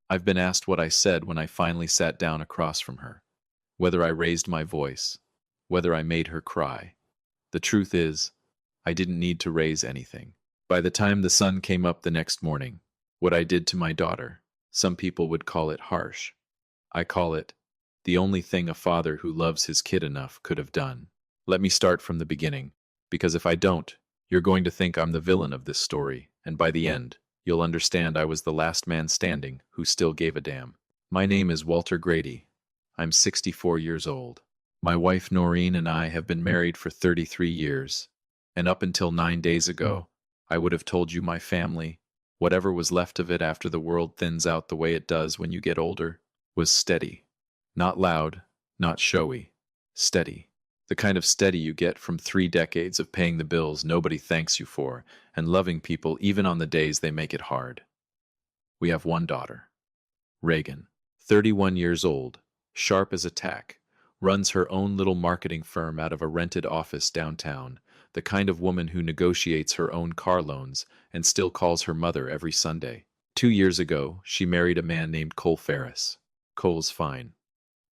I've been asked what I said when I finally sat down across from her, whether I raised my voice, whether I made her cry. The truth is, I didn't need to raise anything. By the time the sun came up the next morning, what I did to my daughter, some people would call it harsh. I call it the only thing a father who loves his kid enough could have done. Let me start from the beginning, because if I don't, you're going to think I'm the villain of this story, and by the end, you'll understand I was the last man standing who still gave a damn. My name is Walter Grady. I'm 64 years old. My wife Noreen and I have been married for 33 years, and up until 9 days ago, I would have told you my family, whatever was left of it after the world thins out the way it does when you get older, was steady. Not loud, not showy. Steady. The kind of steady you get from 3 decades of paying the bills nobody thanks you for and loving people even on the days they make it hard. We have one daughter, Reagan, 31 years old, sharp as a tack, runs her own little marketing firm out of a rented office downtown, the kind of woman who negotiates her own car loans and still calls her mother every Sunday. 2 years ago, she married a man named Cole Ferris. Cole's fine.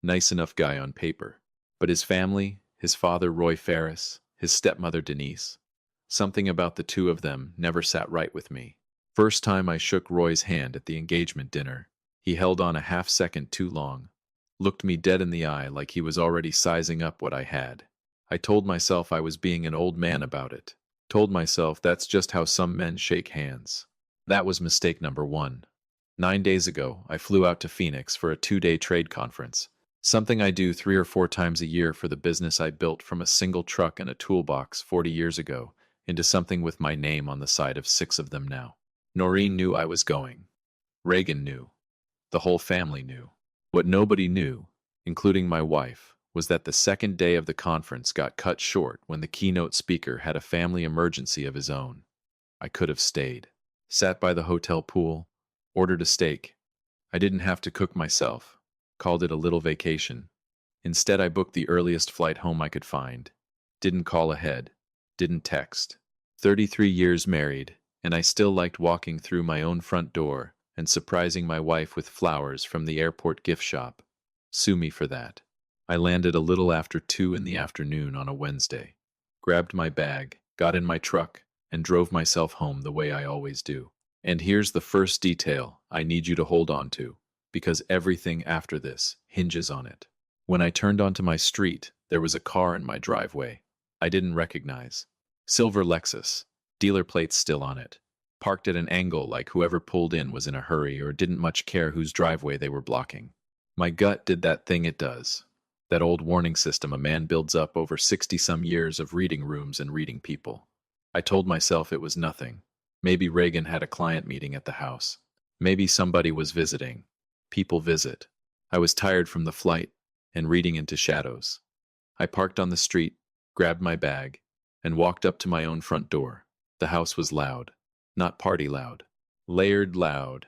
Nice enough guy on paper. But his family, his father Roy Ferris, his stepmother Denise, something about the two of them never sat right with me. First time I shook Roy's hand at the engagement dinner, he held on a half-second too long, looked me dead in the eye like he was already sizing up what I had. I told myself I was being an old man about it. Told myself that's just how some men shake hands. That was mistake number one. 9 days ago, I flew out to Phoenix for a 2-day trade conference, something I do 3 or 4 times a year for the business I built from a single truck and a toolbox 40 years ago into something with my name on the side of 6 of them now. Noreen knew I was going. Reagan knew. The whole family knew. What nobody knew, including my wife, was that the second day of the conference got cut short when the keynote speaker had a family emergency of his own. I could have stayed. Sat by the hotel pool, ordered a steak. I didn't have to cook myself. Called it a little vacation. Instead, I booked the earliest flight home I could find. Didn't call ahead. Didn't text. 33 years married, and I still liked walking through my own front door and surprising my wife with flowers from the airport gift shop. Sue me for that. I landed a little after 2 in the afternoon on a Wednesday. Grabbed my bag, got in my truck, and drove myself home the way I always do. And here's the first detail I need you to hold on to, because everything after this hinges on it. When I turned onto my street, there was a car in my driveway I didn't recognize. Silver Lexus, dealer plates still on it, parked at an angle like whoever pulled in was in a hurry or didn't much care whose driveway they were blocking. My gut did that thing it does. That old warning system a man builds up over 60-some years of reading rooms and reading people. I told myself it was nothing. Maybe Reagan had a client meeting at the house. Maybe somebody was visiting. People visit. I was tired from the flight and reading into shadows. I parked on the street, grabbed my bag, and walked up to my own front door. The house was loud. Not party loud. Layered loud.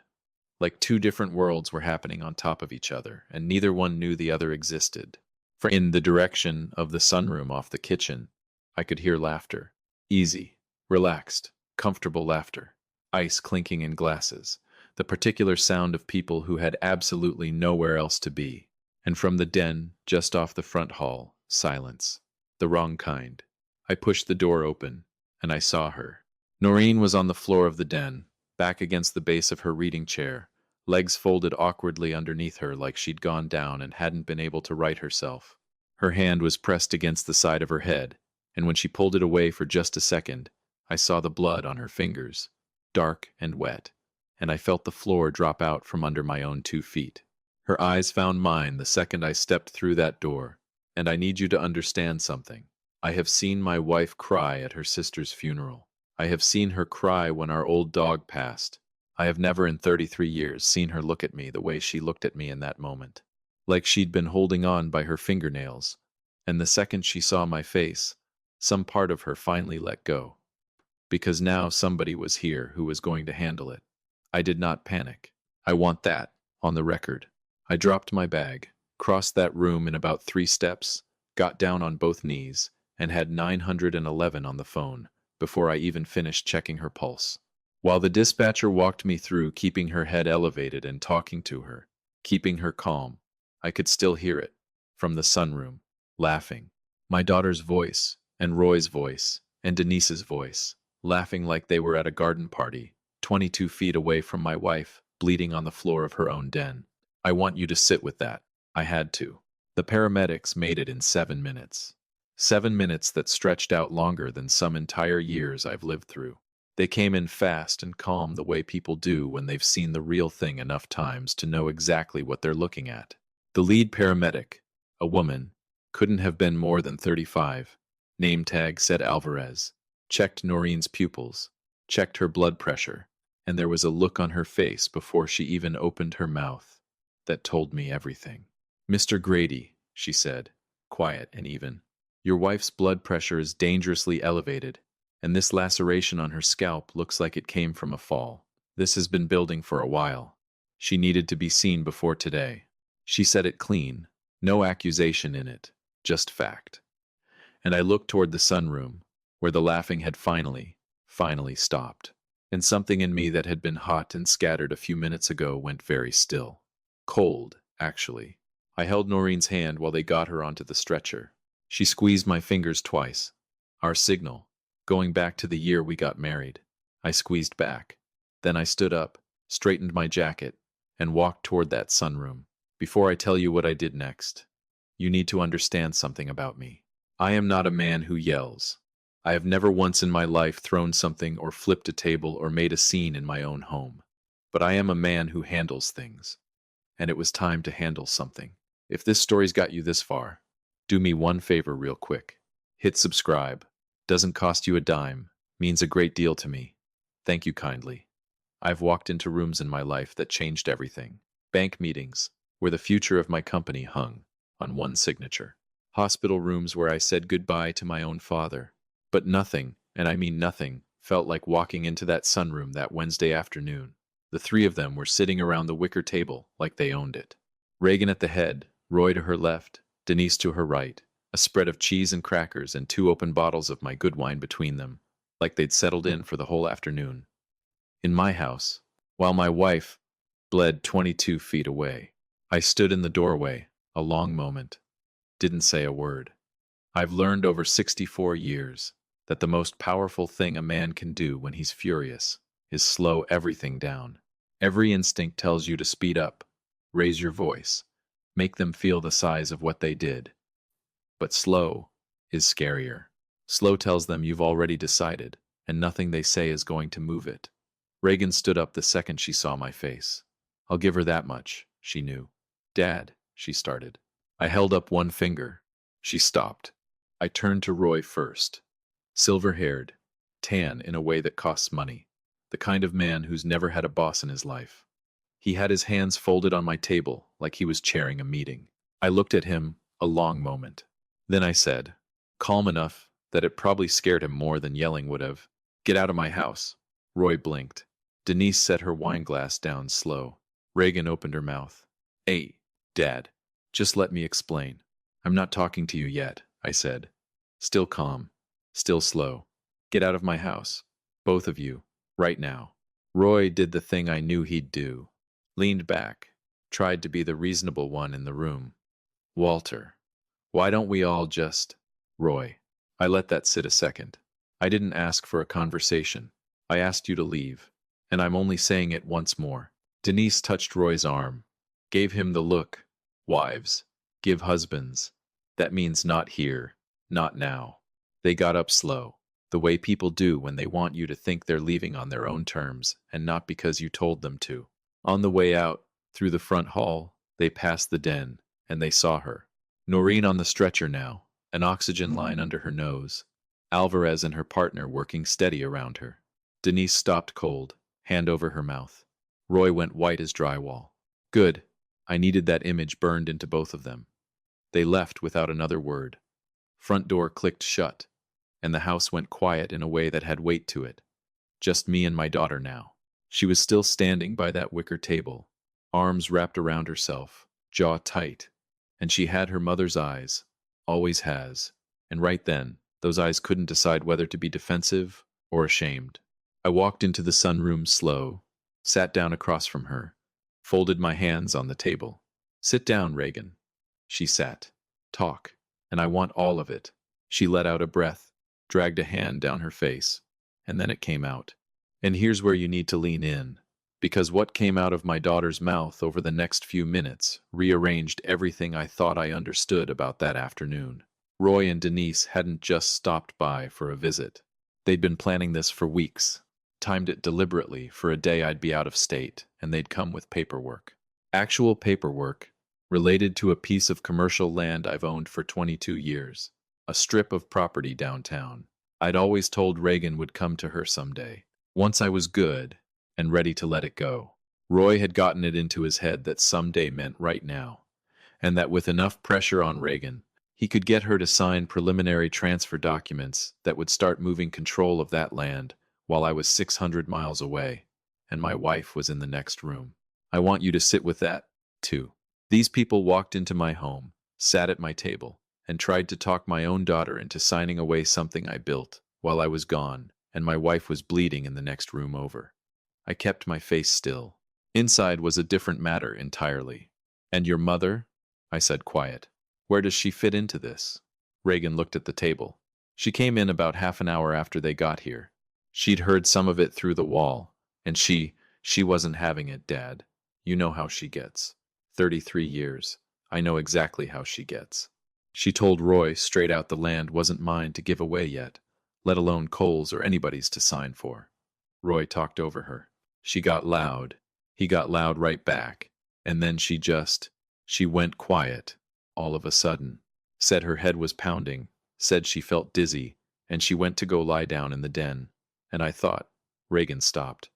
Like 2 different worlds were happening on top of each other, and neither one knew the other existed. In the direction of the sunroom off the kitchen, I could hear laughter. Easy, relaxed, comfortable laughter. Ice clinking in glasses. The particular sound of people who had absolutely nowhere else to be. And from the den, just off the front hall, silence. The wrong kind. I pushed the door open, and I saw her. Noreen was on the floor of the den, back against the base of her reading chair, legs folded awkwardly underneath her like she'd gone down and hadn't been able to right herself. Her hand was pressed against the side of her head, and when she pulled it away for just a second, I saw the blood on her fingers, dark and wet, and I felt the floor drop out from under my own 2 feet. Her eyes found mine the second I stepped through that door, and I need you to understand something. I have seen my wife cry at her sister's funeral. I have seen her cry when our old dog passed. I have never in 33 years seen her look at me the way she looked at me in that moment. Like she'd been holding on by her fingernails, and the second she saw my face, some part of her finally let go. Because now somebody was here who was going to handle it. I did not panic. I want that, on the record. I dropped my bag, crossed that room in about 3 steps, got down on both knees, and had 911 on the phone before I even finished checking her pulse. While the dispatcher walked me through, keeping her head elevated and talking to her, keeping her calm, I could still hear it, from the sunroom, laughing. My daughter's voice, and Roy's voice, and Denise's voice, laughing like they were at a garden party, 22 feet away from my wife, bleeding on the floor of her own den. I want you to sit with that. I had to. The paramedics made it in 7 minutes. 7 minutes that stretched out longer than some entire years I've lived through. They came in fast and calm, the way people do when they've seen the real thing enough times to know exactly what they're looking at. The lead paramedic, a woman, couldn't have been more than 35. Name tag said Alvarez. Checked Noreen's pupils, checked her blood pressure, and there was a look on her face before she even opened her mouth that told me everything. Mr. Grady, she said, quiet and even. Your wife's blood pressure is dangerously elevated, and this laceration on her scalp looks like it came from a fall. This has been building for a while. She needed to be seen before today. She said it clean, no accusation in it, just fact. And I looked toward the sunroom, where the laughing had finally stopped. And something in me that had been hot and scattered a few minutes ago went very still. Cold, actually. I held Noreen's hand while they got her onto the stretcher. She squeezed my fingers twice. Our signal, going back to the year we got married. I squeezed back. Then I stood up, straightened my jacket, and walked toward that sunroom. Before I tell you what I did next, you need to understand something about me. I am not a man who yells. I have never once in my life thrown something or flipped a table or made a scene in my own home. But I am a man who handles things. And it was time to handle something. If this story's got you this far, do me one favor real quick. Hit subscribe. Doesn't cost you a dime. Means a great deal to me. Thank you kindly. I've walked into rooms in my life that changed everything. Bank meetings, where the future of my company hung on one signature. Hospital rooms where I said goodbye to my own father. But nothing, and I mean nothing, felt like walking into that sunroom that Wednesday afternoon. The three of them were sitting around the wicker table like they owned it. Reagan at the head, Roy to her left, Denise to her right, a spread of cheese and crackers and 2 open bottles of my good wine between them, like they'd settled in for the whole afternoon. In my house, while my wife bled 22 feet away, I stood in the doorway, a long moment, didn't say a word. I've learned over 64 years that the most powerful thing a man can do when he's furious is slow everything down. Every instinct tells you to speed up, raise your voice, make them feel the size of what they did. But slow is scarier. Slow tells them you've already decided, and nothing they say is going to move it. Reagan stood up the second she saw my face. I'll give her that much, she knew. Dad, she started. I held up one finger. She stopped. I turned to Roy first. Silver-haired, tan in a way that costs money. The kind of man who's never had a boss in his life. He had his hands folded on my table like he was chairing a meeting. I looked at him a long moment. Then I said, calm enough that it probably scared him more than yelling would have, "Get out of my house." Roy blinked. Denise set her wine glass down slow. Reagan opened her mouth. "Hey, Dad, just let me explain. I'm not talking to you yet," I said. Still calm, still slow. "Get out of my house. Both of you, right now." Roy did the thing I knew he'd do. Leaned back, tried to be the reasonable one in the room. "Walter, why don't we all just—" "Roy, I let that sit a second. I didn't ask for a conversation. I asked you to leave, and I'm only saying it once more." Denise touched Roy's arm, gave him the look. Wives give husbands. That means not here, not now. They got up slow, the way people do when they want you to think they're leaving on their own terms and not because you told them to. On the way out, through the front hall, they passed the den, and they saw her. Noreen on the stretcher now, an oxygen line under her nose. Alvarez and her partner working steady around her. Denise stopped cold, hand over her mouth. Roy went white as drywall. Good. I needed that image burned into both of them. They left without another word. Front door clicked shut, and the house went quiet in a way that had weight to it. Just me and my daughter now. She was still standing by that wicker table, arms wrapped around herself, jaw tight, and she had her mother's eyes, always has, and right then, those eyes couldn't decide whether to be defensive or ashamed. I walked into the sunroom slow, sat down across from her, folded my hands on the table. Sit down, Reagan. She sat. Talk. And I want all of it. She let out a breath, dragged a hand down her face, and then it came out. And here's where you need to lean in, because what came out of my daughter's mouth over the next few minutes rearranged everything I thought I understood about that afternoon. Roy and Denise hadn't just stopped by for a visit. They'd been planning this for weeks, timed it deliberately for a day I'd be out of state, and they'd come with paperwork. Actual paperwork related to a piece of commercial land I've owned for 22 years, a strip of property downtown. I'd always told Reagan would come to her someday, once I was good and ready to let it go. Roy had gotten it into his head that someday meant right now, and that with enough pressure on Reagan, he could get her to sign preliminary transfer documents that would start moving control of that land while I was 600 miles away, and my wife was in the next room. I want you to sit with that, too. These people walked into my home, sat at my table, and tried to talk my own daughter into signing away something I built while I was gone, and my wife was bleeding in the next room over. I kept my face still. Inside was a different matter entirely. And your mother? I said quiet. Where does she fit into this? Reagan looked at the table. She came in about half an hour after they got here. She'd heard some of it through the wall, and she wasn't having it, Dad. You know how she gets. 33 years. I know exactly how she gets. She told Roy straight out the land wasn't mine to give away yet, let alone Cole's or anybody's to sign for. Roy talked over her. She got loud. He got loud right back. And then she went quiet, all of a sudden. Said her head was pounding, said she felt dizzy, and she went to go lie down in the den. And I thought, Reagan stopped.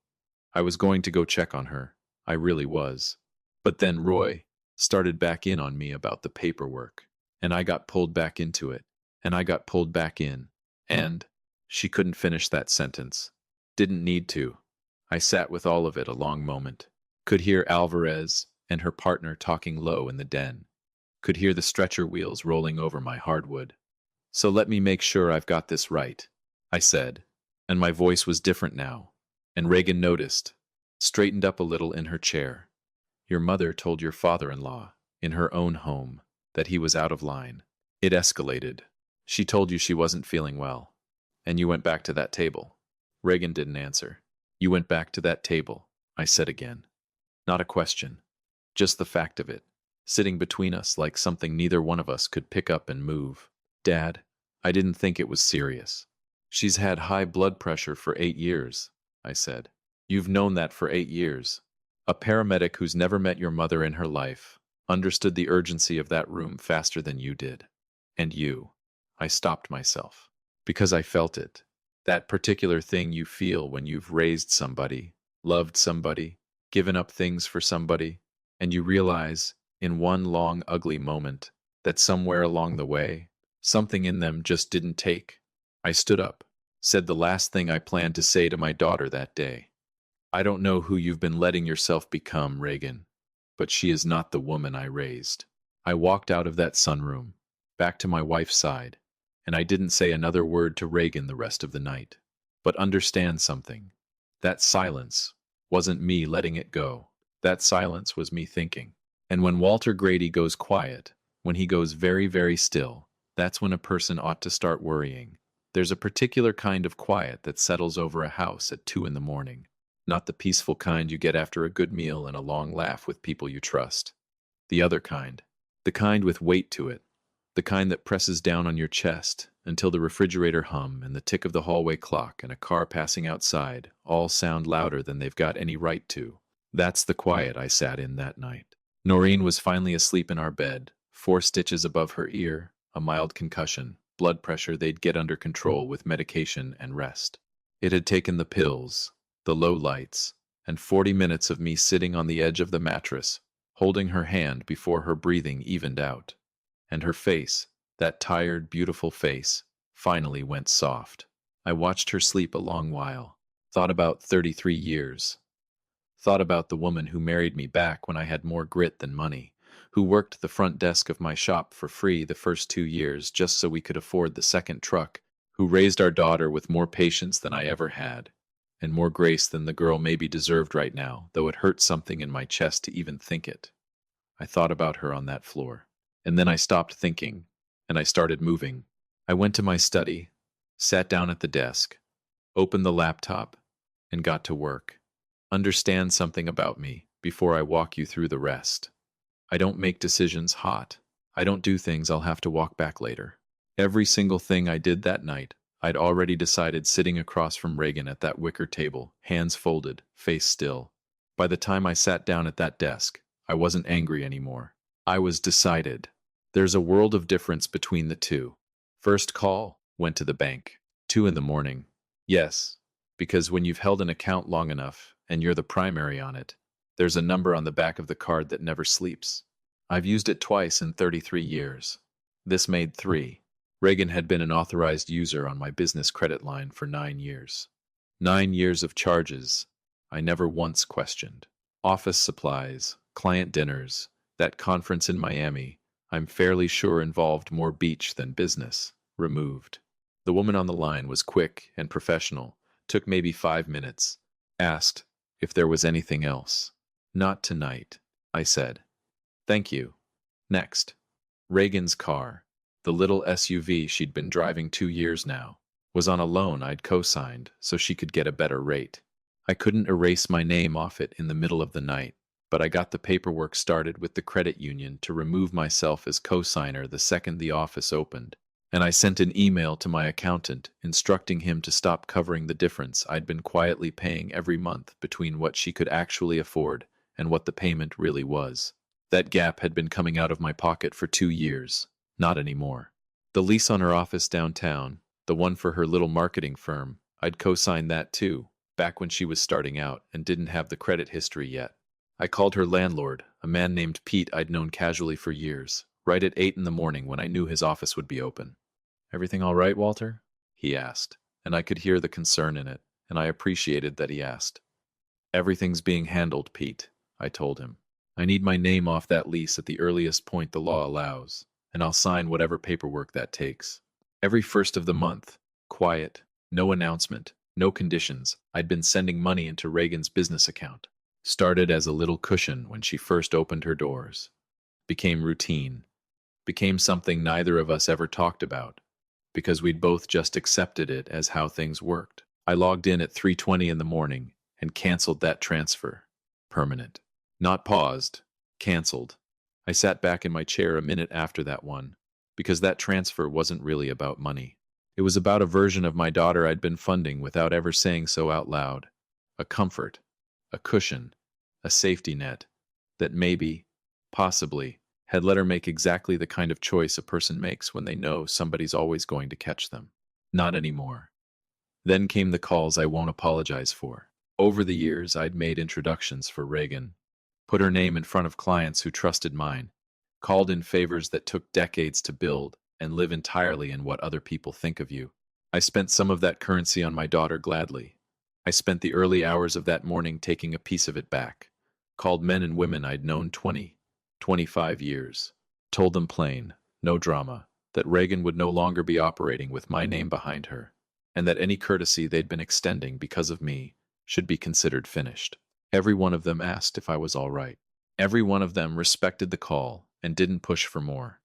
I was going to go check on her. I really was. But then Roy started back in on me about the paperwork, and I got pulled back into it, and I got pulled back in, and she couldn't finish that sentence. Didn't need to. I sat with all of it a long moment. Could hear Alvarez and her partner talking low in the den. Could hear the stretcher wheels rolling over my hardwood. So let me make sure I've got this right, I said, and my voice was different now, and Reagan noticed, straightened up a little in her chair. Your mother told your father-in-law, in her own home, that he was out of line. It escalated. She told you she wasn't feeling well, and you went back to that table. Reagan didn't answer. You went back to that table, I said again. Not a question, just the fact of it, sitting between us like something neither one of us could pick up and move. Dad, I didn't think it was serious. She's had high blood pressure for 8 years, I said. You've known that for 8 years. A paramedic who's never met your mother in her life understood the urgency of that room faster than you did. And you. I stopped myself. Because I felt it. That particular thing you feel when you've raised somebody, loved somebody, given up things for somebody, and you realize, in one long ugly moment, that somewhere along the way, something in them just didn't take. I stood up, said the last thing I planned to say to my daughter that day. I don't know who you've been letting yourself become, Reagan, but she is not the woman I raised. I walked out of that sunroom, back to my wife's side, and I didn't say another word to Reagan the rest of the night. But understand something. That silence wasn't me letting it go. That silence was me thinking. And when Walter Grady goes quiet, when he goes very, very still, that's when a person ought to start worrying. There's a particular kind of quiet that settles over a house at 2 a.m. Not the peaceful kind you get after a good meal and a long laugh with people you trust. The other kind. The kind with weight to it. The kind that presses down on your chest until the refrigerator hum and the tick of the hallway clock and a car passing outside all sound louder than they've got any right to. That's the quiet I sat in that night. Noreen was finally asleep in our bed, 4 stitches above her ear, a mild concussion, blood pressure they'd get under control with medication and rest. It had taken the pills, the low lights, and 40 minutes of me sitting on the edge of the mattress, holding her hand before her breathing evened out. And her face, that tired, beautiful face, finally went soft. I watched her sleep a long while, thought about 33 years. Thought about the woman who married me back when I had more grit than money, who worked the front desk of my shop for free the first 2 years just so we could afford the second truck, who raised our daughter with more patience than I ever had, and more grace than the girl maybe deserved right now, though it hurt something in my chest to even think it. I thought about her on that floor. And then I stopped thinking, and I started moving. I went to my study, sat down at the desk, opened the laptop, and got to work. Understand something about me before I walk you through the rest. I don't make decisions hot. I don't do things I'll have to walk back later. Every single thing I did that night, I'd already decided sitting across from Reagan at that wicker table, hands folded, face still. By the time I sat down at that desk, I wasn't angry anymore. I was decided. There's a world of difference between the two. First call, went to the bank. 2 in the morning. Yes, because when you've held an account long enough, and you're the primary on it, there's a number on the back of the card that never sleeps. I've used it twice in 33 years. This made 3. Reagan had been an authorized user on my business credit line for 9 years. 9 years of charges I never once questioned. Office supplies, client dinners, that conference in Miami, I'm fairly sure involved more beach than business, removed. The woman on the line was quick and professional, took maybe 5 minutes, asked if there was anything else. Not tonight, I said. Thank you. Next. Reagan's car, the little SUV she'd been driving 2 years now, was on a loan I'd co-signed so she could get a better rate. I couldn't erase my name off it in the middle of the night, but I got the paperwork started with the credit union to remove myself as co-signer the second the office opened, and I sent an email to my accountant instructing him to stop covering the difference I'd been quietly paying every month between what she could actually afford and what the payment really was. That gap had been coming out of my pocket for 2 years. Not anymore. The lease on her office downtown, the one for her little marketing firm, I'd co-signed that too, back when she was starting out and didn't have the credit history yet. I called her landlord, a man named Pete I'd known casually for years, right at 8 in the morning when I knew his office would be open. "Everything all right, Walter?" he asked, and I could hear the concern in it, and I appreciated that he asked. "Everything's being handled, Pete," I told him. "I need my name off that lease at the earliest point the law allows, and I'll sign whatever paperwork that takes." Every first of the month, quiet, no announcement, no conditions, I'd been sending money into Reagan's business account. Started as a little cushion when she first opened her doors. Became routine. Became something neither of us ever talked about, because we'd both just accepted it as how things worked. I logged in at 3:20 in the morning and canceled that transfer. Permanent. Not paused. Canceled. I sat back in my chair a minute after that one, because that transfer wasn't really about money. It was about a version of my daughter I'd been funding without ever saying so out loud. A comfort. A cushion. A safety net. That maybe, possibly, had let her make exactly the kind of choice a person makes when they know somebody's always going to catch them. Not anymore. Then came the calls I won't apologize for. Over the years, I'd made introductions for Reagan, put her name in front of clients who trusted mine, called in favors that took decades to build and live entirely in what other people think of you. I spent some of that currency on my daughter gladly. I spent the early hours of that morning taking a piece of it back, called men and women I'd known 20, 25 years, told them plain, no drama, that Reagan would no longer be operating with my name behind her, and that any courtesy they'd been extending because of me should be considered finished. Every one of them asked if I was all right. Every one of them respected the call and didn't push for more.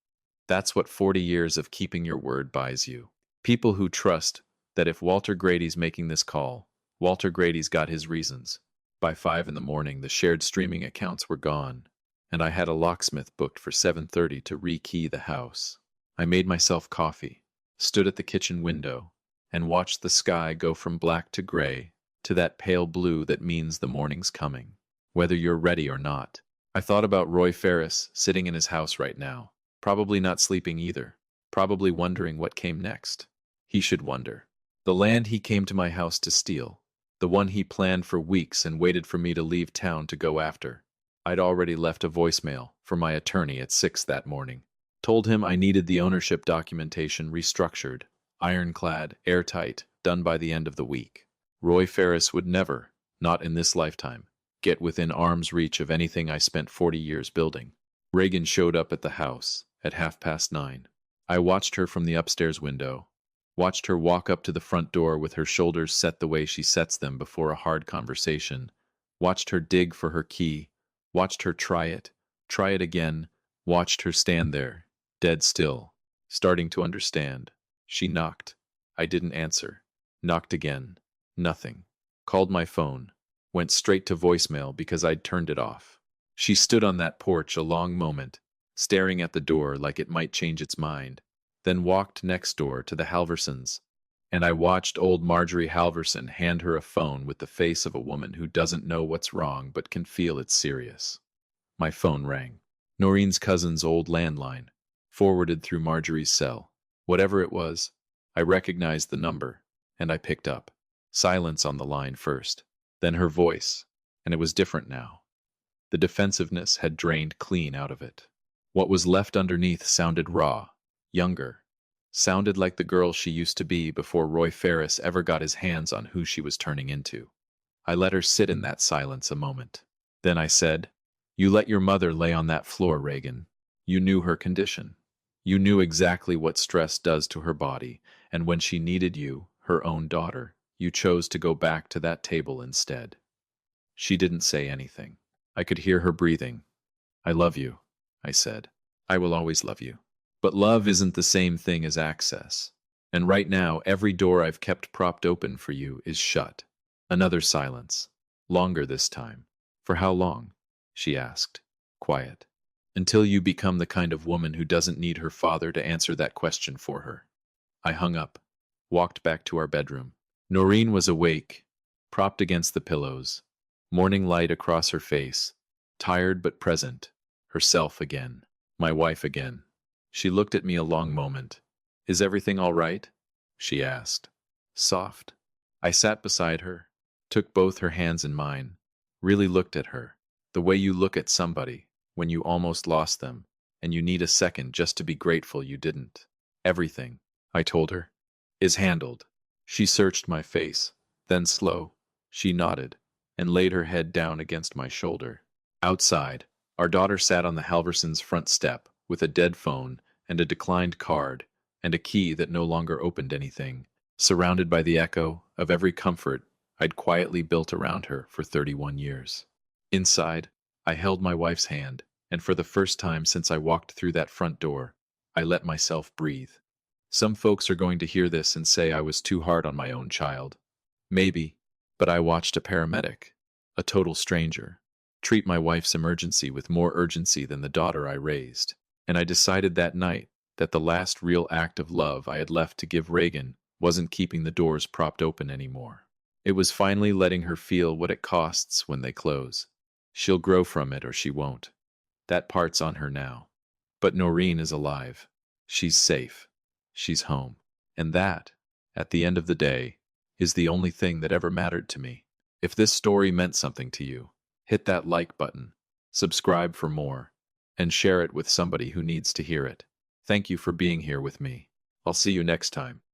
That's what 40 years of keeping your word buys you. People who trust that if Walter Grady's making this call, Walter Grady's got his reasons. By 5 in the morning, the shared streaming accounts were gone, and I had a locksmith booked for 7:30 to rekey the house. I made myself coffee, stood at the kitchen window, and watched the sky go from black to gray to that pale blue that means the morning's coming, whether you're ready or not. I thought about Roy Ferris sitting in his house right now, probably not sleeping either, probably wondering what came next. He should wonder. The land he came to my house to steal, the one he planned for weeks and waited for me to leave town to go after. I'd already left a voicemail for my attorney at 6 that morning. Told him I needed the ownership documentation restructured, ironclad, airtight, done by the end of the week. Roy Ferris would never, not in this lifetime, get within arm's reach of anything I spent 40 years building. Reagan showed up at the house at 9:30. I watched her from the upstairs window, Watched her walk up to the front door with her shoulders set the way she sets them before a hard conversation. Watched her dig for her key. Watched her try it again. Watched her stand there, dead still, starting to understand. She knocked. I didn't answer. Knocked again. Nothing. Called my phone. Went straight to voicemail because I'd turned it off. She stood on that porch a long moment, staring at the door like it might change its mind, then walked next door to the Halversons, and I watched old Marjorie Halverson hand her a phone with the face of a woman who doesn't know what's wrong but can feel it's serious. My phone rang. Noreen's cousin's old landline, forwarded through Marjorie's cell. Whatever it was, I recognized the number, and I picked up. Silence on the line first, then her voice, and it was different now. The defensiveness had drained clean out of it. What was left underneath sounded raw, younger, sounded like the girl she used to be before Roy Ferris ever got his hands on who she was turning into. I let her sit in that silence a moment. Then I said, "You let your mother lay on that floor, Reagan. You knew her condition. You knew exactly what stress does to her body, and when she needed you, her own daughter, you chose to go back to that table instead." She didn't say anything. I could hear her breathing. "I love you," I said. "I will always love you. But love isn't the same thing as access. And right now, every door I've kept propped open for you is shut." Another silence. Longer this time. "For how long?" she asked. Quiet. "Until you become the kind of woman who doesn't need her father to answer that question for her." I hung up, walked back to our bedroom. Noreen was awake, propped against the pillows, morning light across her face, tired but present, herself again, my wife again. She looked at me a long moment. "Is everything all right?" she asked. Soft. I sat beside her, took both her hands in mine, really looked at her, the way you look at somebody when you almost lost them, and you need a second just to be grateful you didn't. "Everything," I told her, "is handled." She searched my face, then slow, she nodded, and laid her head down against my shoulder. Outside, our daughter sat on the Halversons' front step with a dead phone and a declined card and a key that no longer opened anything, surrounded by the echo of every comfort I'd quietly built around her for 31 years. Inside, I held my wife's hand, and for the first time since I walked through that front door, I let myself breathe. Some folks are going to hear this and say I was too hard on my own child. Maybe, but I watched a paramedic, a total stranger, treat my wife's emergency with more urgency than the daughter I raised. And I decided that night that the last real act of love I had left to give Reagan wasn't keeping the doors propped open anymore. It was finally letting her feel what it costs when they close. She'll grow from it or she won't. That part's on her now. But Noreen is alive. She's safe. She's home. And that, at the end of the day, is the only thing that ever mattered to me. If this story meant something to you, hit that like button, subscribe for more, and share it with somebody who needs to hear it. Thank you for being here with me. I'll see you next time.